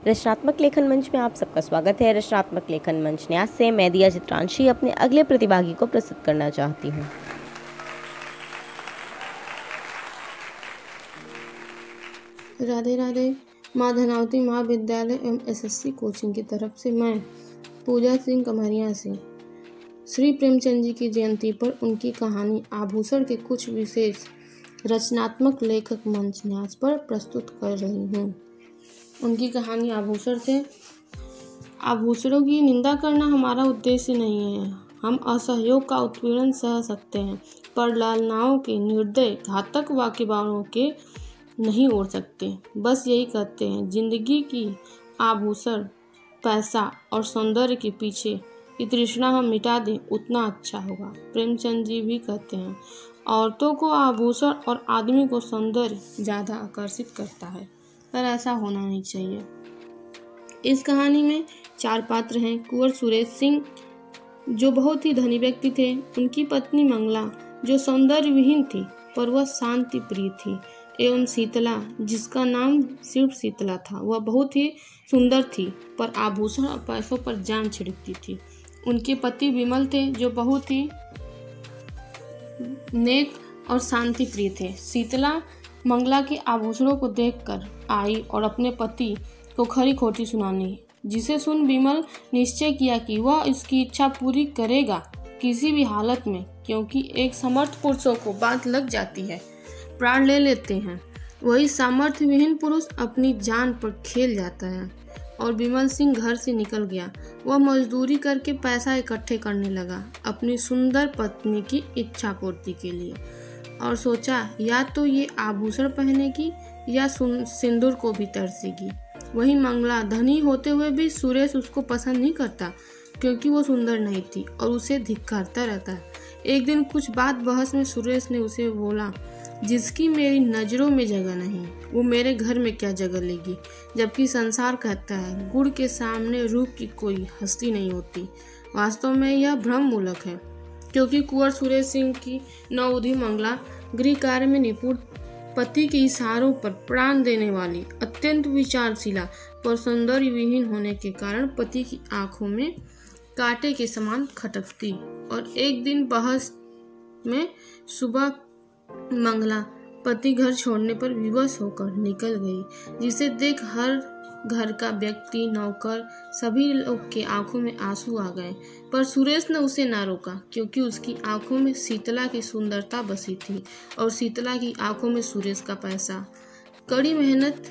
रचनात्मक लेखन मंच में आप सबका स्वागत है। रचनात्मक लेखन मंच न्यास से मैं दिया चित्रांशी अपने अगले प्रतिभागी को प्रस्तुत करना चाहती हूँ। राधे राधे। माँ धनावती महाविद्यालय एवं एसएससी कोचिंग की तरफ से मैं पूजा सिंह कमरिया से श्री प्रेमचंद जी की जयंती पर उनकी कहानी आभूषण के कुछ विशेष रचनात्मक लेखक मंच न्यास पर प्रस्तुत कर रही हूँ। उनकी कहानी आभूषण से। आभूषणों की निंदा करना हमारा उद्देश्य नहीं है। हम असहयोग का उत्पीड़न सह सकते हैं, पर लालनाओं के निर्दय घातक वाक्यबाणों के नहीं ओढ़ सकते। बस यही कहते हैं, जिंदगी की आभूषण पैसा और सौंदर्य के पीछे की तृष्णा हम मिटा दें उतना अच्छा होगा। प्रेमचंद जी भी कहते हैं, औरतों को आभूषण और आदमी को सौंदर्य ज़्यादा आकर्षित करता है, पर ऐसा होना नहीं चाहिए। इस कहानी में 4 पात्र हैं। कुंवर सुरेश सिंह जो बहुत ही धनी व्यक्ति थे, उनकी पत्नी मंगला जो सौंदर्य विहीन थी पर वह शांति प्रिय थी, एवं शीतला जिसका नाम सिर्फ शीतला था। वह बहुत ही सुंदर थी पर आभूषण और पैसों पर जान छिड़कती थी। उनके पति विमल थे जो बहुत ही नेक और शांति प्रिय थे। शीतला मंगला के आभूषणों को देखकर आई और अपने पति को खरी खोटी सुनानी, जिसे सुन विमल निश्चय किया कि वह इसकी इच्छा पूरी करेगा किसी भी हालत में, क्योंकि एक समर्थ पुरुषों को बात लग जाती है, प्राण ले लेते हैं। वही सामर्थ्य विहीन पुरुष अपनी जान पर खेल जाता है। और विमल सिंह घर से निकल गया। वह मजदूरी करके पैसा इकट्ठे करने लगा अपनी सुंदर पत्नी की इच्छा पूर्ति के लिए, और सोचा या तो ये आभूषण पहनेगी या सिंदूर को भी तरसेगी। वही मंगला धनी होते हुए भी सुरेश उसको पसंद नहीं करता, क्योंकि वो सुंदर नहीं थी और उसे धिक्कारता रहता है। एक दिन कुछ बात बहस में सुरेश ने उसे बोला, जिसकी मेरी नज़रों में जगह नहीं वो मेरे घर में क्या जगह लेगी। जबकि संसार कहता है गुड़ के सामने रूप की कोई हस्ती नहीं होती। वास्तव में यह भ्रम मूलक है, क्योंकि कुंवर सुरेश सिंह की नववधू मंगला गृह कार्य में निपुण, पति के इशारों पर प्राण देने वाली, अत्यंत विचारशीला पर सौंदर्य विहीन होने के कारण पति की आंखों में कांटे के समान खटकती। और एक दिन बहस में सुबह मंगला पति घर छोड़ने पर विवश होकर निकल गई, जिसे देख हर घर का व्यक्ति, नौकर, सभी लोग के आंखों में आंसू आ गए। पर सुरेश ने उसे ना रोका, क्योंकि उसकी आंखों में शीतला की सुंदरता बसी थी और शीतला की आंखों में सुरेश का पैसा। कड़ी मेहनत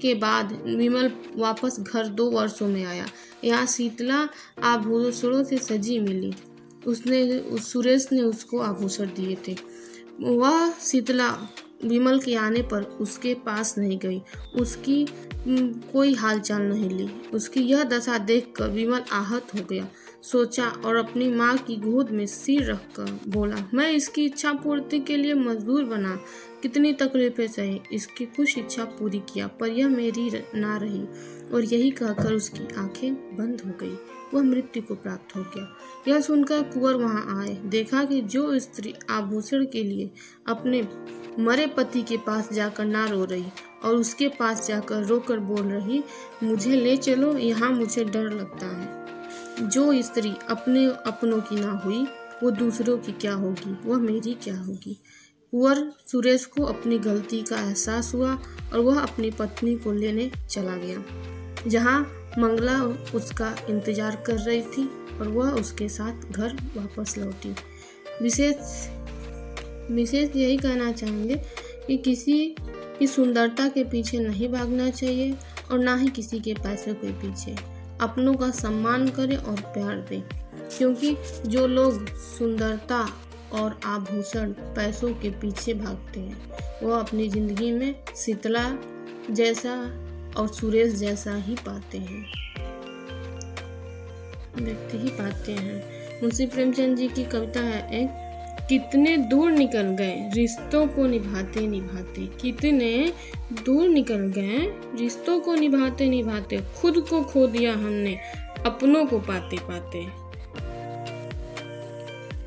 के बाद विमल वापस घर 2 वर्षों में आया। यहाँ शीतला आभूषणों से सजी मिली। सुरेश ने उसको आभूषण दिए थे। वह शीतला विमल के आने पर उसके पास नहीं गई, उसकी कोई हालचाल नहीं ली। उसकी यह दशा देखकर विमल आहत हो गया। सोचा और अपनी माँ की गोद में सिर रखकर बोला, मैं इसकी इच्छा पूर्ति के लिए मजदूर बना, कितनी तकलीफें सही, इसकी कुछ इच्छा पूरी किया, पर यह मेरी ना रही। और यही कहकर उसकी आंखें बंद हो गई। वह मृत्यु को प्राप्त हो गया। यह सुनकर कुंवर वहां आए। देखा कि जो स्त्री आभूषण के लिए अपने मरे पति के पास जाकर ना रो रही और उसके पास जाकर रोकर बोल रही, मुझे ले चलो, यहाँ मुझे डर लगता है। जो स्त्री अपने अपनों की ना हुई वो दूसरों की क्या होगी, वह मेरी क्या होगी। कुंवर सुरेश को अपनी गलती का एहसास हुआ और वह अपनी पत्नी को लेने चला गया, जहाँ मंगला उसका इंतजार कर रही थी और वह उसके साथ घर वापस लौटी। विशेष यही कहना चाहेंगे कि किसी की सुंदरता के पीछे नहीं भागना चाहिए और ना ही किसी के पैसे के पीछे। अपनों का सम्मान करें और प्यार दें, क्योंकि जो लोग सुंदरता और आभूषण पैसों के पीछे भागते हैं वो अपनी ज़िंदगी में शीतला जैसा और सुरेश जैसा ही पाते हैं, व्यक्ति ही पाते हैं। मुंशी प्रेमचंद जी की कविता है एक, कितने दूर निकल गए रिश्तों को निभाते निभाते, कितने दूर निकल गए रिश्तों को निभाते निभाते, खुद को खो दिया हमने अपनों को पाते पाते।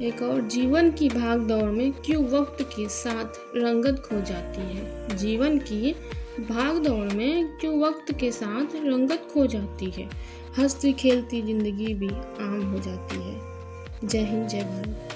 एक और, जीवन की भाग दौड़ में क्यों वक्त के साथ रंगत खो जाती है, जीवन की भाग दौड़ में जो वक्त के साथ रंगत खो जाती है, हंसती खेलती जिंदगी भी आम हो जाती है। जय हिंद, जय भारत।